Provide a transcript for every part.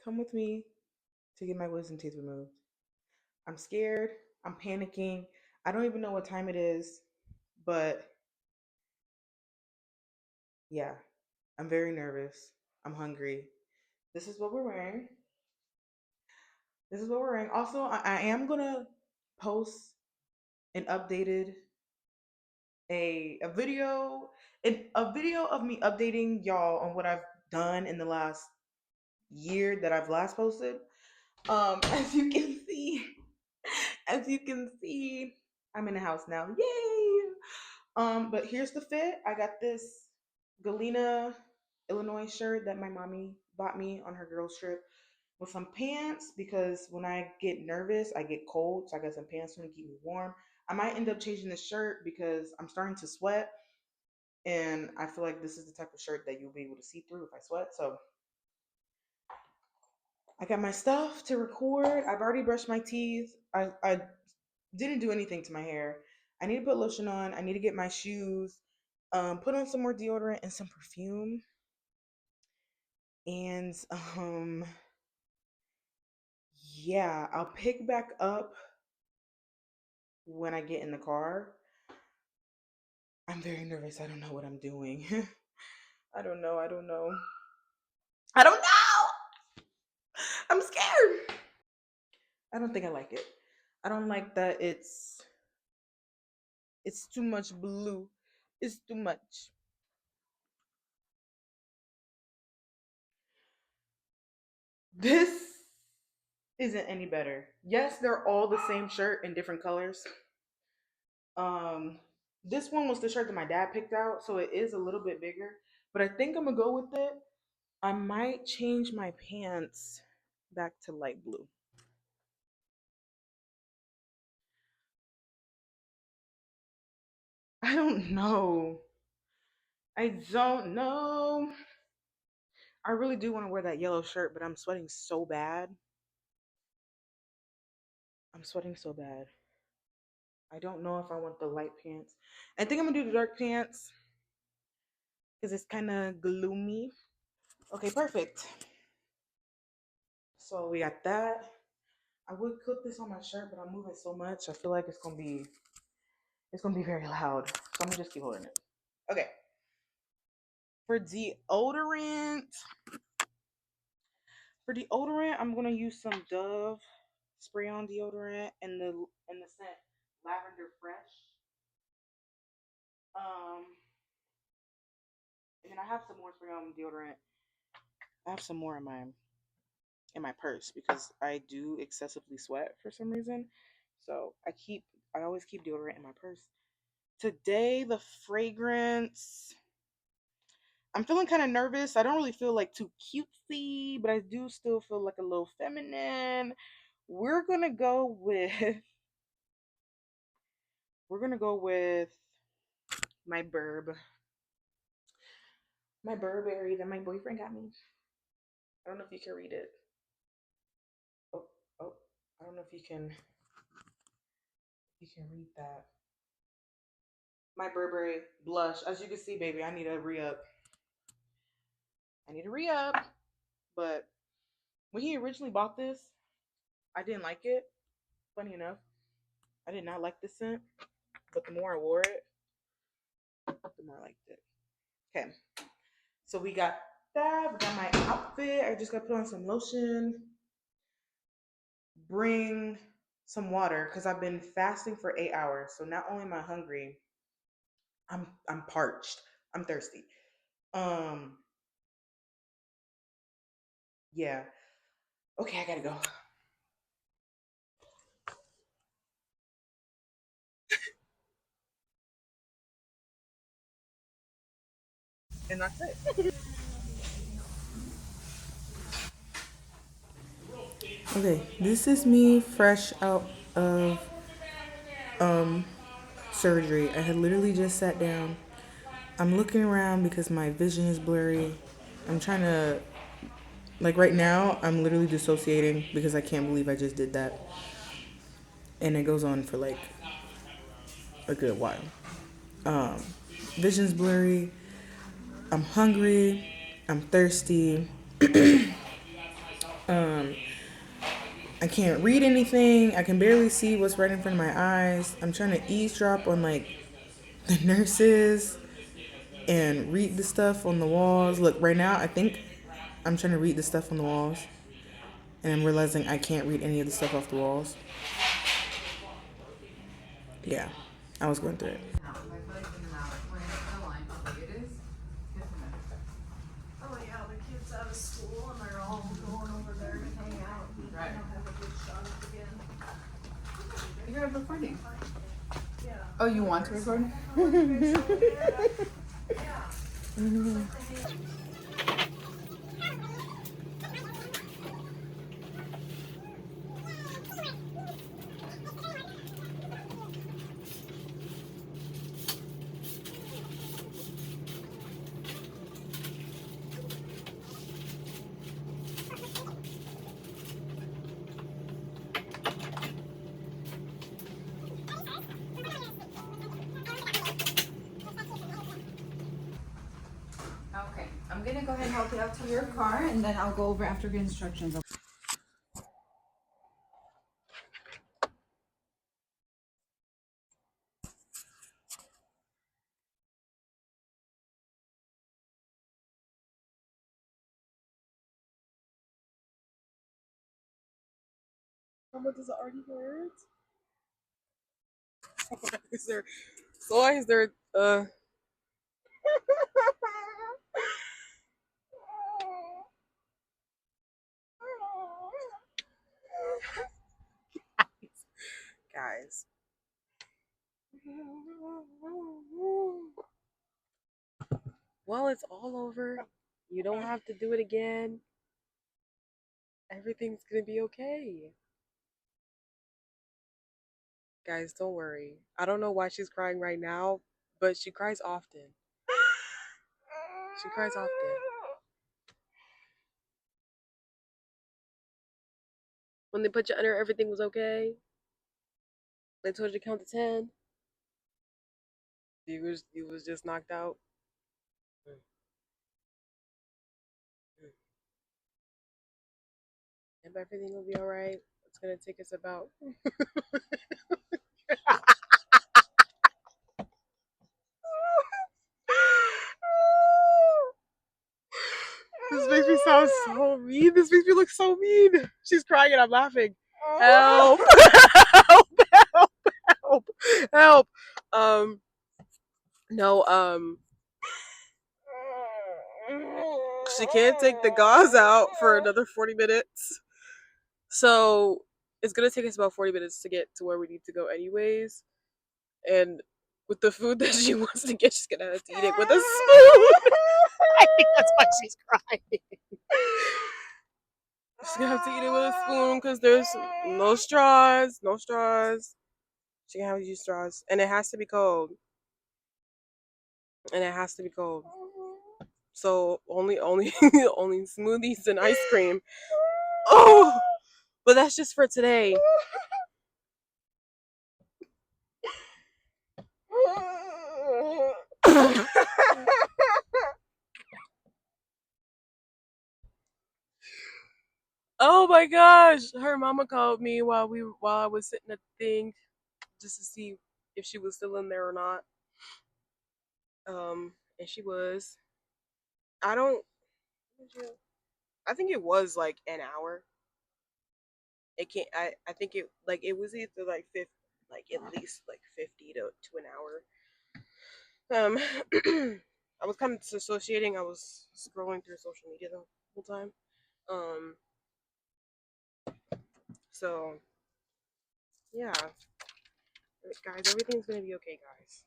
Come with me to get my wisdom teeth removed. I'm scared. I'm panicking. I don't even know what time it is, but yeah, I'm very nervous. I'm hungry. This is what we're wearing. This is what we're wearing. Also, I am gonna post an updated a video of me updating y'all on what I've done in the last year that I've last posted. As you can see, as you can see, I'm in the house now. Yay! But here's the fit. I got this Galena, Illinois shirt that my mommy bought me on her girls trip with some pants because when I get nervous, I get cold. So I got some pants to keep me warm. I might end up changing the shirt because I'm starting to sweat, and I feel like this is the type of shirt that you'll be able to see through if I sweat. So I got my stuff to record. I've already brushed my teeth. I didn't do anything to my hair. I need to put lotion on. I need to get my shoes, put on some more deodorant and some perfume. And yeah, I'll pick back up when I get in the car. I'm very nervous. I don't know what I'm doing. I don't know. I don't know. I don't know. I'm scared. I don't think I like it. I don't like that it's too much blue. It's too much. This isn't any better. Yes, they're all the same shirt in different colors. Um, this one was the shirt that my dad picked out, so it is a little bit bigger. But I think I'm gonna go with it. I might change my pants back to light blue. I don't know. I don't know. I really do want to wear that yellow shirt, but I'm sweating so bad. I'm sweating so bad. I don't know if I want the light pants. I think I'm gonna do the dark pants because it's kind of gloomy. Okay, perfect. So we got that. I would clip this on my shirt, but I'm moving so much. I feel like it's gonna be very loud. So I'm gonna just keep holding it. Okay. For deodorant, I'm gonna use some Dove spray on deodorant and the scent Lavender Fresh. Um, and then I have some more spray on deodorant. I have some more in my purse because I do excessively sweat for some reason. So I always keep deodorant in my purse. Today the fragrance, I'm feeling kind of nervous. I don't really feel like too cutesy, but I do still feel like a little feminine. We're gonna go with we're gonna go with my Burberry that my boyfriend got me. I don't know if you can read it. Oh, oh, I don't know if you can read that. My Burberry blush. As you can see, baby, I need a re up. I need a re up. But when he originally bought this, I didn't like it. Funny enough, I did not like the scent. But the more I wore it, the more I liked it. Okay, so we got that. We got my outfit. I just got to put on some lotion. Bring some water because I've been fasting for 8 hours. So not only am I hungry, I'm parched. I'm thirsty. Um, yeah. Okay, I gotta go. And that's it. Okay, this is me fresh out of um surgery. I had literally just sat down. I'm looking around because my vision is blurry. I'm trying to like right now I'm literally dissociating because I can't believe I just did that. And it goes on for like a good while. Um Vision's blurry. I'm hungry. I'm thirsty. Um, I can't read anything. I can barely see what's right in front of my eyes. I'm trying to eavesdrop on like the nurses and read the stuff on the walls. Look, right now I think I'm trying to read the stuff on the walls, and I'm realizing I can't read any of the stuff off the walls. Yeah, I was going through it. Oh yeah, the kids out of school and they're all going over there to hang out and right. Have a good shot at the end. You're recording. Yeah. Oh, you want to record? Yeah. Okay, I'm gonna go ahead and help you out to your car, and then I'll go over after the instructions. What does it already hurt? Is there so why is there guys. Well, it's all over. You don't have to do it again. Everything's gonna be okay. Guys, don't worry. I don't know why she's crying right now, but she cries often. She cries often. When they put you under, everything was okay. They told you to count to 10. You was just knocked out. Mm, mm. And everything will be all right. It's gonna take us about. This makes me sound so mean. This makes me look so mean. She's crying and I'm laughing. Help! Help! Help! Help! Help! Um. No. She can't take the gauze out for another 40 minutes. So it's gonna take us about 40 minutes to get to where we need to go, anyways. And with the food that she wants to get, she's gonna have to eat it with a spoon. I think that's why she's crying. She's gonna have to eat it with a spoon because there's no straws. No straws. She can have to use straws. And it has to be cold. And it has to be cold. So only only smoothies and ice cream. Oh, but that's just for today. Oh my gosh! Her mama called me while I was sitting at the thing, just to see if she was still in there or not. And she was. I don't. I think it was like an hour. It can't. I think it like it was either like 50, like at least like 50 to an hour. I was kind of disassociating. I was scrolling through social media the whole time. Um, so yeah, guys, everything's gonna be okay, guys.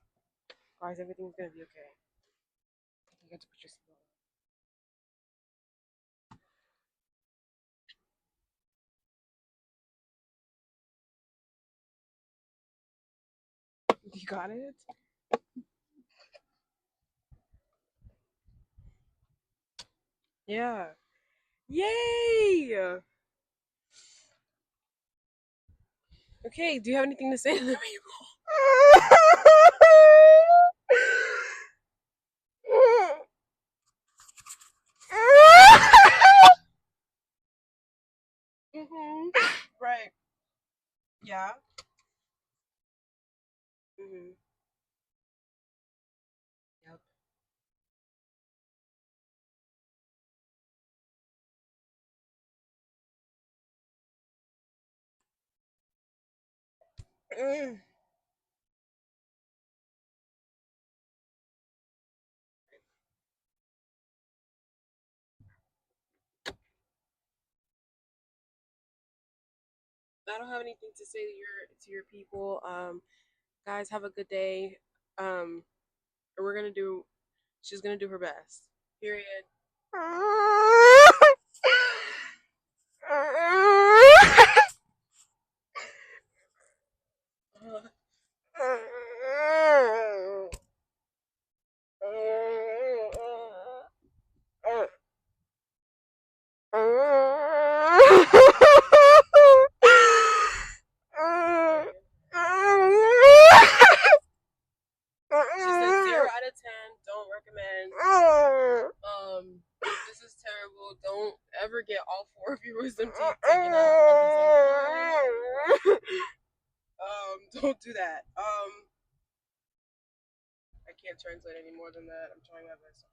Guys, everything's gonna be okay. You got to put your seatbelt on. You got it. Yeah. Yay! Okay. Do you have anything to say to the people? Right. Yeah. Yep. I don't have anything to say to your people. Guys, have a good day. And we're gonna do. She's gonna do her best. Period. She said 0 out of 10. Don't recommend. This is terrible. Don't ever get all 4 of your wisdom teeth taken out at the same time. Don't do that. I can't translate any more than that. I'm trying my best.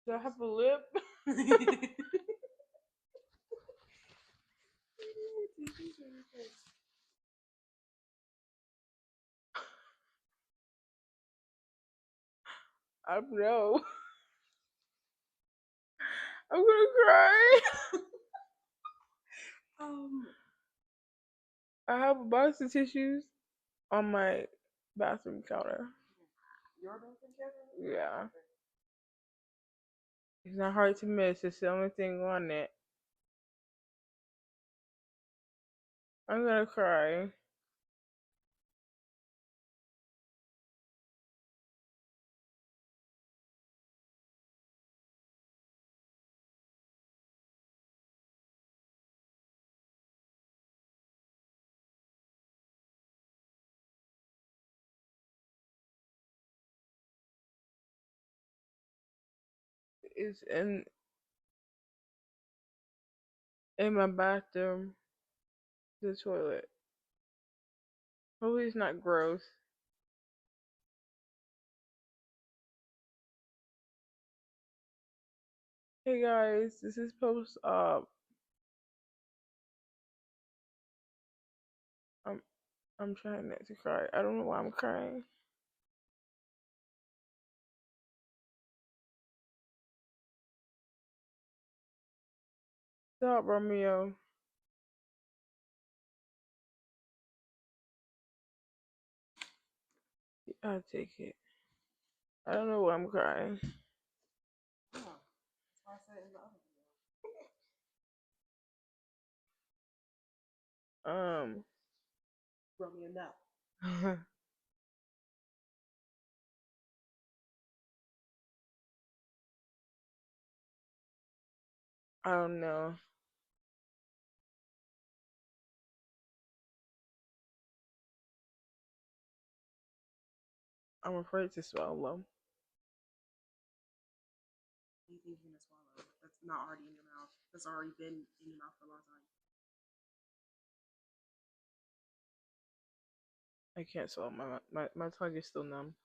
Do I have a lip? I don't know. I'm gonna cry. I have a box of tissues on my bathroom counter. Your bathroom counter? Yeah. It's not hard to miss. It's the only thing on it. I'm gonna cry. It's in my bathroom, the toilet. Hopefully it's not gross. Hey guys, this is post up. I'm trying not to cry. I don't know why I'm crying. Stop, Romeo. I'll take it. I don't know why I'm crying. That's why I said in the other video. Romeo, no. I don't know. I'm afraid to swallow. Anything you're gonna swallow that's not already in your mouth. That's already been in your mouth for a long time. I can't swallow. My tongue is still numb.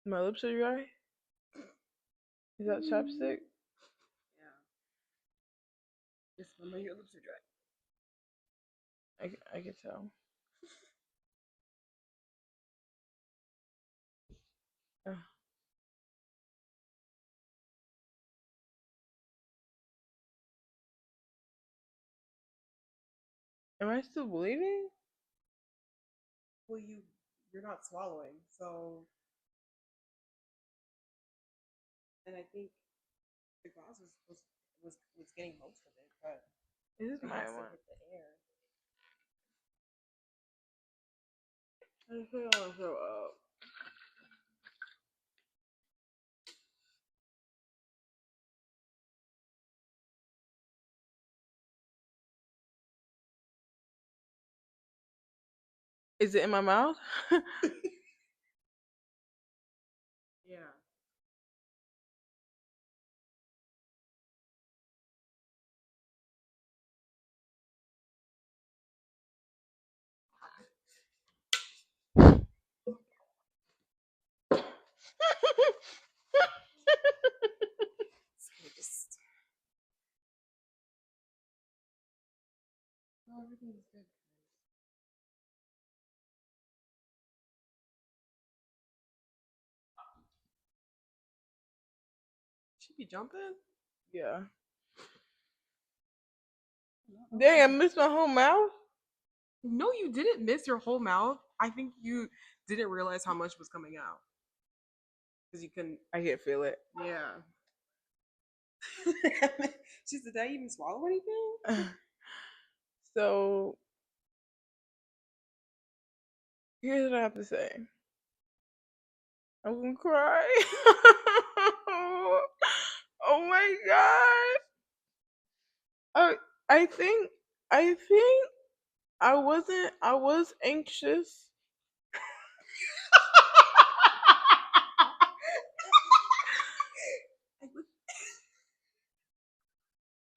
My lips are dry? Is that chapstick? Yeah. It's my your lips are dry. I can tell. Ugh. Am I still bleeding? Well, you're not swallowing, so. And I think the gauze was getting most of it, but Is this it my has to one? hit the air. I feel so up. Is it in my mouth? Yeah. So just. Oh, everything's good. Should be jumping. Yeah. Dang, I missed my whole mouth. No, you didn't miss your whole mouth. I think you didn't realize how much was coming out because you couldn't. I can feel it. Yeah. She said, "Did I even swallow anything?" So here's what I have to say. I'm gonna cry. Oh my god. I think I think I was anxious.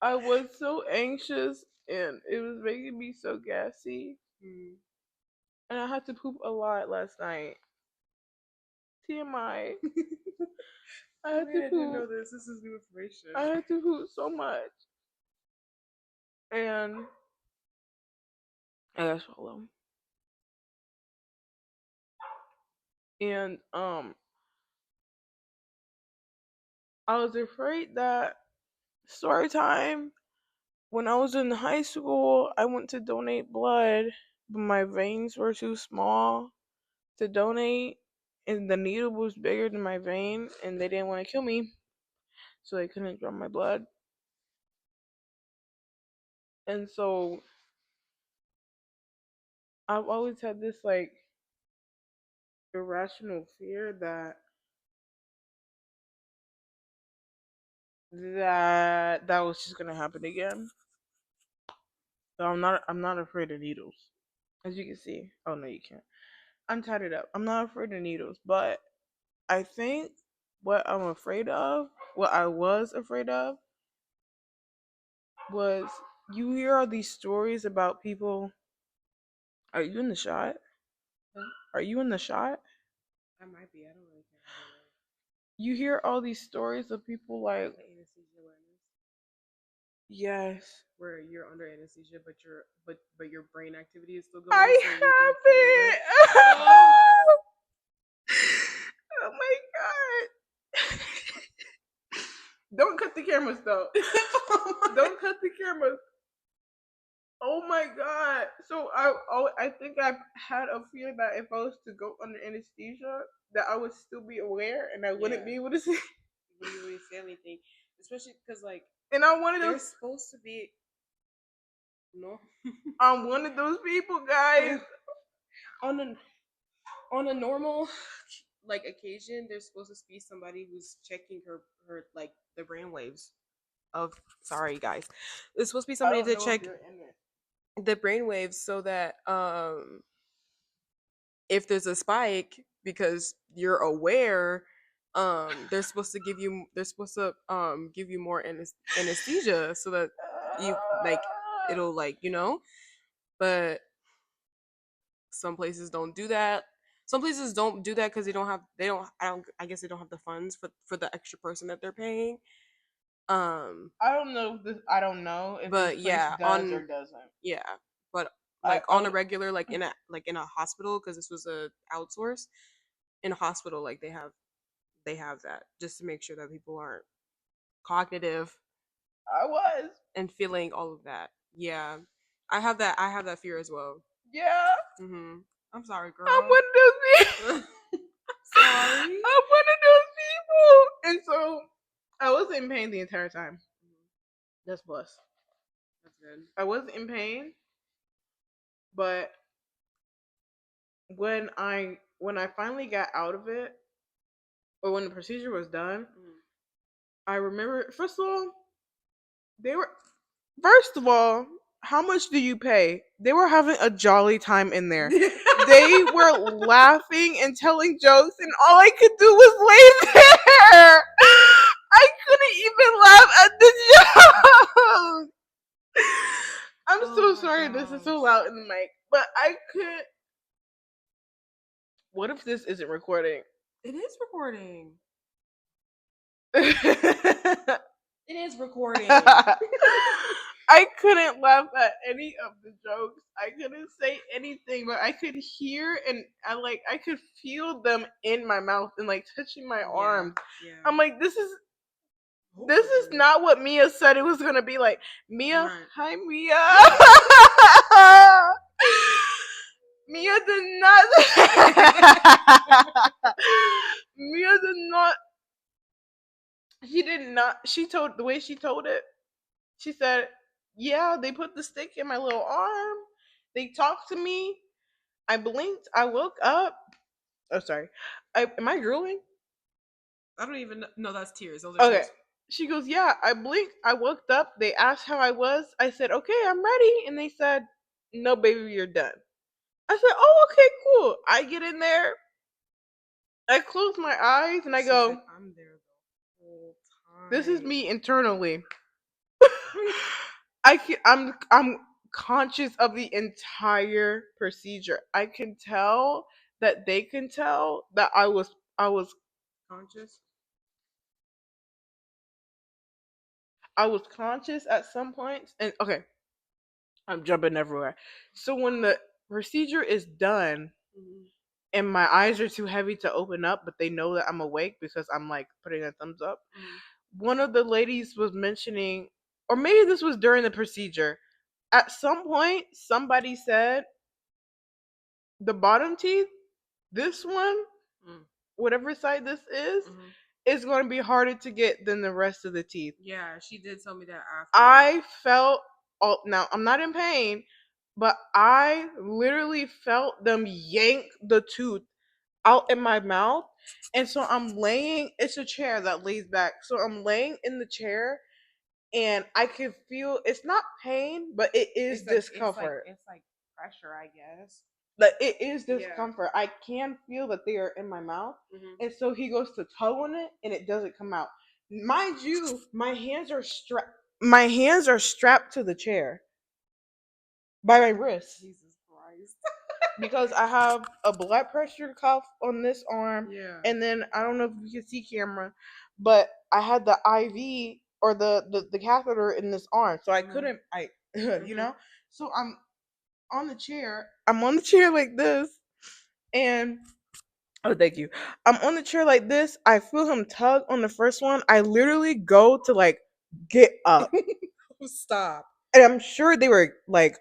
I was so anxious and it was making me so gassy. Mm. And I had to poop a lot last night. TMI. I had to I didn't know poop. this. This is new information. I had to poop so much. And I got swallow. And I was afraid that story time when I was in high school, I went to donate blood, but my veins were too small to donate, and the needle was bigger than my vein, and they didn't want to kill me, so they couldn't draw my blood. And so I've always had this like irrational fear that was just gonna happen again. So I'm not afraid of needles. As you can see. Oh no, you can't. I'm tied it up. I'm not afraid of needles, but I think what I'm afraid of, what I was afraid of, was you hear all these stories about people. Are you in the shot? Huh? Are you in the shot? I might be. I don't really care. You hear all these stories of people like, The anesthesia awareness, yes, where you're under anesthesia, but your brain activity is still going, I so you can have feel it. it. Oh. Oh my god. Don't cut the cameras though. Don't cut the cameras. Oh my god. So I think I had a fear that if I was to go under anesthesia, that I would still be aware and I wouldn't Yeah. be able to see. You wouldn't really say anything, especially because like And I'm one of they're those. supposed to be. No. I'm one of those people, guys. on a on a normal like occasion, there's supposed to be somebody who's checking her like the brain waves of. Sorry, guys. It's supposed to be I somebody don't to know if check you're in it. the brain waves so that if there's a spike because you're aware, they're supposed to give you more anesthesia so that you like it'll like but some places don't do that. Some places don't do that because they don't I guess they don't have the funds for the extra person that they're paying. I don't know if this. I don't know if But this place yeah, does or on doesn't. yeah, but I like on a oh, regular, like in a hospital, because this was a outsource in a hospital, like they have that just to make sure that people aren't cognitive I was. and feeling all of that. Yeah, I have that fear as well. Yeah. I'm sorry, I'm girl. one of those people. Sorry. I'm one of those people. And so I was in pain the entire time. That's plus. That's good. I was in pain, but when I finally got out of it, or when the procedure was done, I remember they were first of all, how much do you pay? They were having a jolly time in there. They were laughing and telling jokes, and all I could do was lay there. I couldn't even laugh at the joke. I'm Oh so my sorry this is so gosh. loud in the mic, but I could. What if this isn't recording? It is recording. I It is recording. couldn't laugh at any of the jokes. I couldn't say anything, but I could hear and I could feel them in my mouth and like touching my arms. Yeah. I'm like, this is not what Mia said it was gonna be like. Mia, Right. hi Mia. Mia did not. Mia did not. She did not. She told the way she told it. She said, "Yeah, they put the stick in my little arm. They talked to me. I blinked. I woke up. Oh, sorry. Am I drooling? I don't even know. No, that's tears. Those are Okay." tears. She goes, "Yeah, I blinked. I woke up. They asked how I was. I said, okay, I'm ready. And they said, no, baby, you're done. I said, oh, okay, cool. I get in there. I close my eyes and I She go, said, I'm there the whole time. this is me internally. I'm conscious of the entire procedure. I can tell that they can tell that I was Conscious. I was conscious at some points. And okay, I'm jumping everywhere. So when the procedure is done and my eyes are too heavy to open up, but they know that I'm awake because I'm like putting a thumbs up. One of the ladies was mentioning, or maybe this was during the procedure. At some point, somebody said the bottom teeth, this one, whatever side this is going to be harder to get than the rest of the teeth. Yeah, she did tell me that after. I felt, now I'm not in pain, but I literally felt them yank the tooth out in my mouth. And so I'm laying, it's a chair that lays back. So I'm laying in the chair and I can feel, it's not pain, but it is discomfort. It's like pressure, I guess. Like it is discomfort. I can feel that they are in my mouth. And so he goes to tug on it and it doesn't come out. Mind you, my hands are strapped to the chair by my wrists. Jesus Christ. Because I have a blood pressure cuff on this arm, Yeah. and then I don't know if you can see camera, but I had the IV or the catheter in this arm, so I couldn't you know. So I'm on the chair. I'm on the chair like this, and oh, thank you. I'm on the chair like this. I feel him tug on the first one. I literally go to like get up, Stop. and I'm sure they were like,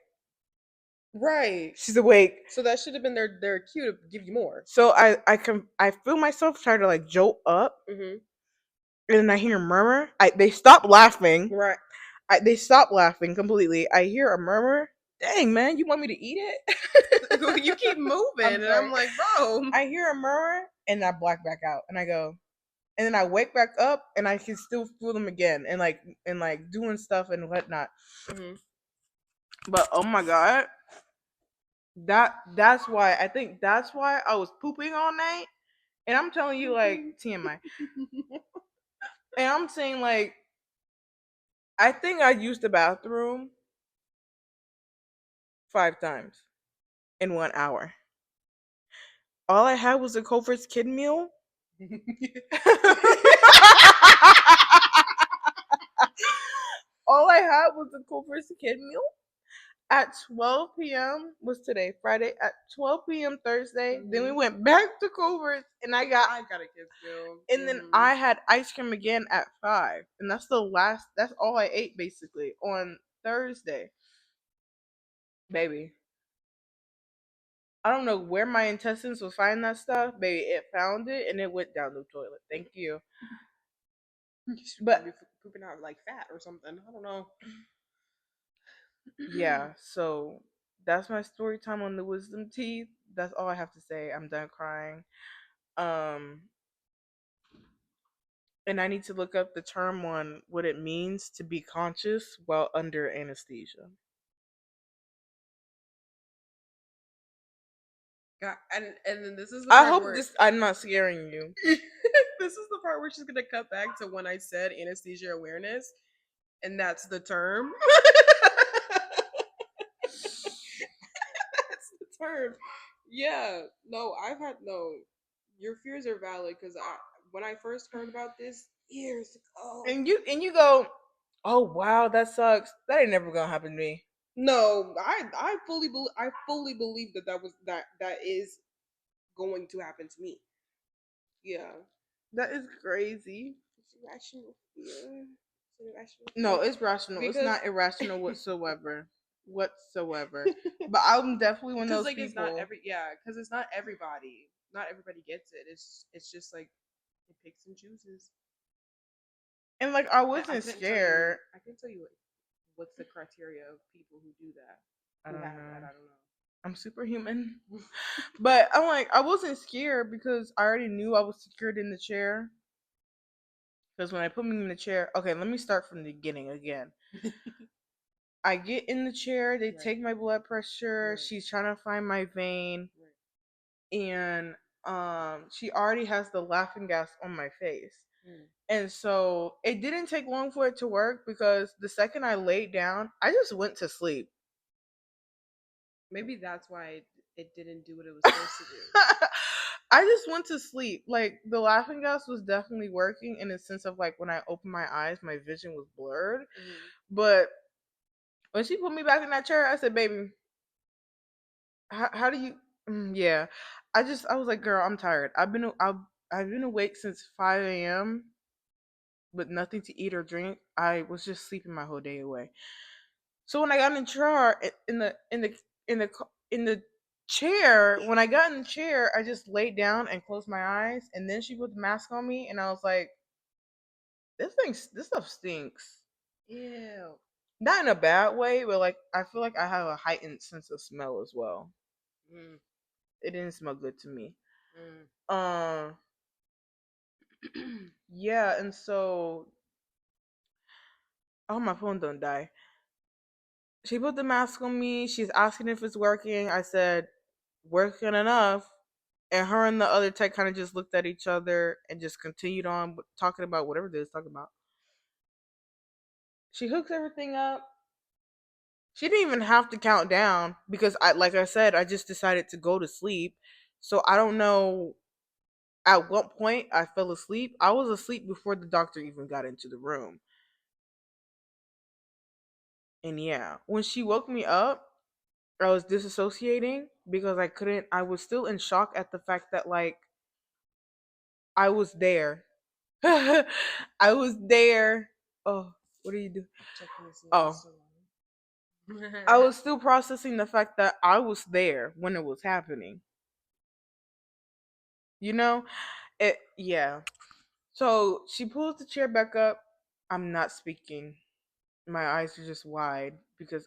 Right. she's awake. So that should have been their cue to give you more. So I feel myself try to like jolt up, and then I hear a murmur. They stop laughing. Right. They stop laughing completely. I hear a murmur. Dang, man, you want me to eat it? You keep moving, I'm and sorry. I'm like, bro. I hear a murmur, and I black back out, and I go, and then I wake back up, and I can still feel them again, and like doing stuff and whatnot. But oh my god, that's why I think that's why I was pooping all night, and I'm telling you like TMI, and I'm saying like I think I used the bathroom 5 times in 1 hour. All I had was a Culver's kid meal. all I had was the Culver's kid meal. At 12 p.m. was today, Friday, at 12 p.m. Thursday. Then we went back to Culver's and I got a kid's meal. and then I had ice cream again at 5. And that's all I ate basically on Thursday. Baby. I don't know where my intestines will find that stuff. Baby, it found it and it went down the toilet. Thank you. But pooping out like fat or something. I don't know. yeah, so that's my story time on the wisdom teeth. That's all I have to say. I'm done crying. And I need to look up the term on what it means to be conscious while under anesthesia. God, and then this is the I part hope where I'm not scaring you. this is the part where she's gonna cut back to when I said anesthesia awareness, and that's the term. That's the term. Yeah. No, I've had no. Your fears are valid because when I first heard about this years ago, And you go, oh wow, that sucks. That ain't never gonna happen to me. no, I fully believe that is going to happen to me. Yeah. That is crazy. It's irrational fear. It's an irrational No, fear. it's rational. It's Because- not irrational whatsoever. Whatsoever. But I'm definitely one of Because those like people. it's not because it's not everybody. Not everybody gets it. It's just like it picks and chooses. And like I I wasn't couldn't tell you- scared. I can tell you what's the criteria of people who do that. I Who don't have know. that, I don't know. I'm superhuman. But I'm like, I wasn't scared because I already knew I was secured in the chair. Because when I put me in the chair, okay, let me start from the beginning again. I get in the chair, they Right. take my blood pressure, Right. she's trying to find my vein, Right. and she already has the laughing gas on my face. Mm. And so it didn't take long for it to work because the second I laid down, I just went to sleep. Maybe that's why it didn't do what it was supposed to do. I just went to sleep. Like the laughing gas was definitely working in the sense of like when I opened my eyes, my vision was blurred. But when she put me back in that chair, I said, "Baby, how do you?" Yeah, I was like, "Girl, I'm tired. I've been awake since 5 a.m. with nothing to eat or drink. I was just sleeping my whole day away." So when I got in the chair, in the chair, when I got in the chair, I just laid down and closed my eyes, and then she put the mask on me, and I was like, this stuff stinks." Ew. Not in a bad way, but like I feel like I have a heightened sense of smell as well. Mm. It didn't smell good to me. Mm. Yeah, and so oh, my phone don't die. She put the mask on me. She's asking if it's working. I said, working enough. And her and the other tech kind of just looked at each other and just continued on talking about whatever they was talking about. She hooks everything up. She didn't even have to count down because like I said, I just decided to go to sleep. So I don't know at what point I fell asleep. I was asleep before the doctor even got into the room. And yeah, when she woke me up, I was disassociating because I was still in shock at the fact that like I was there. I was there. Oh, what do you do? Oh, I was still processing the fact that I was there when it was happening. You know? Yeah. So she pulls the chair back up. I'm not speaking. My eyes are just wide because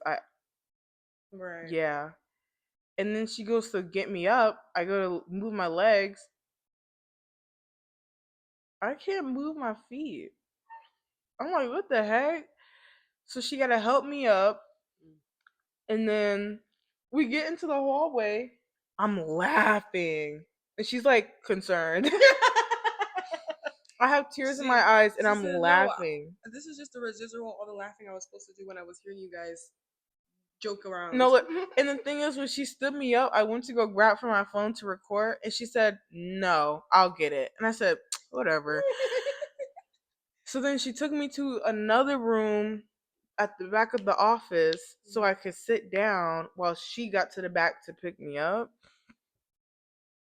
Right. yeah. And then she goes to get me up. I go to move my legs. I can't move my feet. I'm like, what the heck? So she gotta help me up. And then we get into the hallway. I'm laughing. And she's like concerned. I have tears in my eyes and I'm laughing. This is just the residual all the laughing I was supposed to do when I was hearing you guys joke around. No, look, and the thing is, when she stood me up, I went to go grab for my phone to record, and she said, "No, I'll get it." And I said, "Whatever." So then she took me to another room. at the back of the office so I could sit down while she got to the back to pick me up.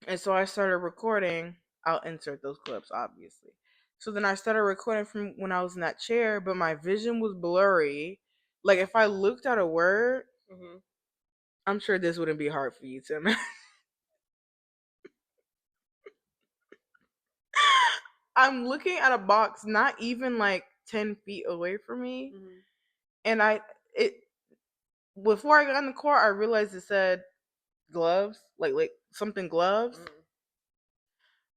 And so I started recording. I'll insert those clips, obviously. So then I started recording from when I was in that chair, but my vision was blurry. Like if I looked at a word, Mhm. I'm sure this wouldn't be hard for you to imagine. I'm looking at a box not even like 10 feet away from me. Mhm. And it before I got in the car, I realized it said gloves, like something gloves. Mhm.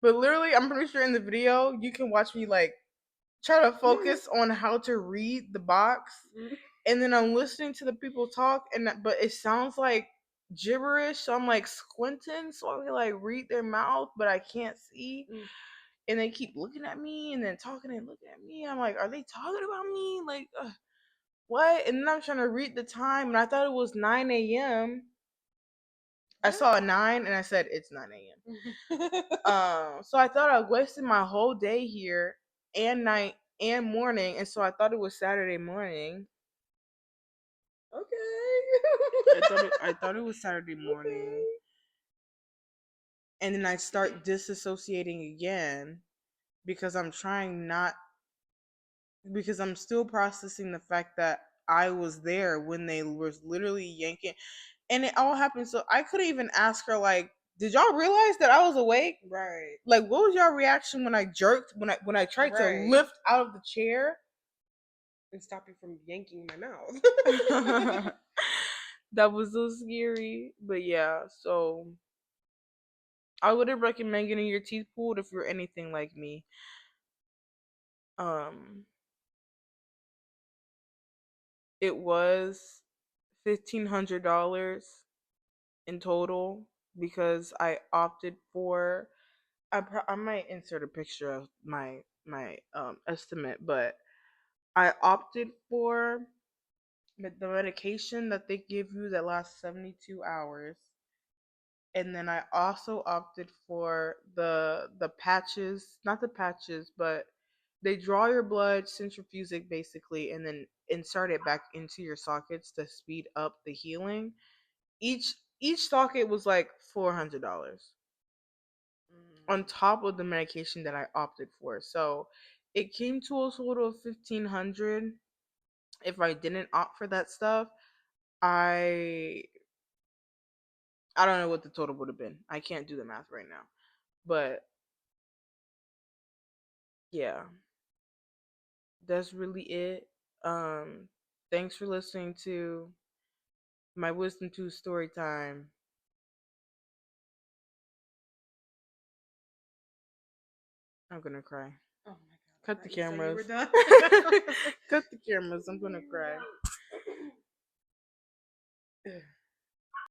But literally, I'm pretty sure in the video you can watch me like try to focus on how to read the box, Mhm. and then I'm listening to the people talk, but it sounds like gibberish. So I'm like squinting, so I can like read their mouth, but I can't see. Mm. And they keep looking at me and then talking and looking at me. I'm like, are they talking about me? Like, what? And then I'm trying to read the time, and I thought it was 9 a.m. I saw a 9 and I said it's 9 a.m. So I thought I wasted my whole day here and night and morning, and so I thought it was Saturday morning. Okay. I thought it was Saturday morning. And then I start disassociating again because I'm trying not because I'm still processing the fact that I was there when they was literally yanking, and it all happened. So I couldn't even ask her like, "Did y'all realize that I was awake? Right. Like, what was your reaction when I jerked when I tried to Right. lift out of the chair?" And stop you from yanking my mouth. That was so scary. But yeah, so I wouldn't recommend getting your teeth pulled if you're anything like me. Um, it was $1,500 in total because I opted for. I might insert a picture of my estimate, but I opted for the medication that they give you that lasts 72 hours. And then I also opted for the patches, not the patches, but they draw your blood, centrifuge it basically, and then insert it back into your sockets to speed up the healing. Each socket was like $400 on top of the medication that I opted for. So it came to a total of 1,500. If I didn't opt for that stuff, I I don't know what the total would have been. I can't do the math right now. But yeah, that's really it. Thanks for listening to my Wisdom Tooth story time. I'm gonna cry. Oh my god. Cut the I thought you said you were cameras. done. Cut the cameras. I'm gonna cry.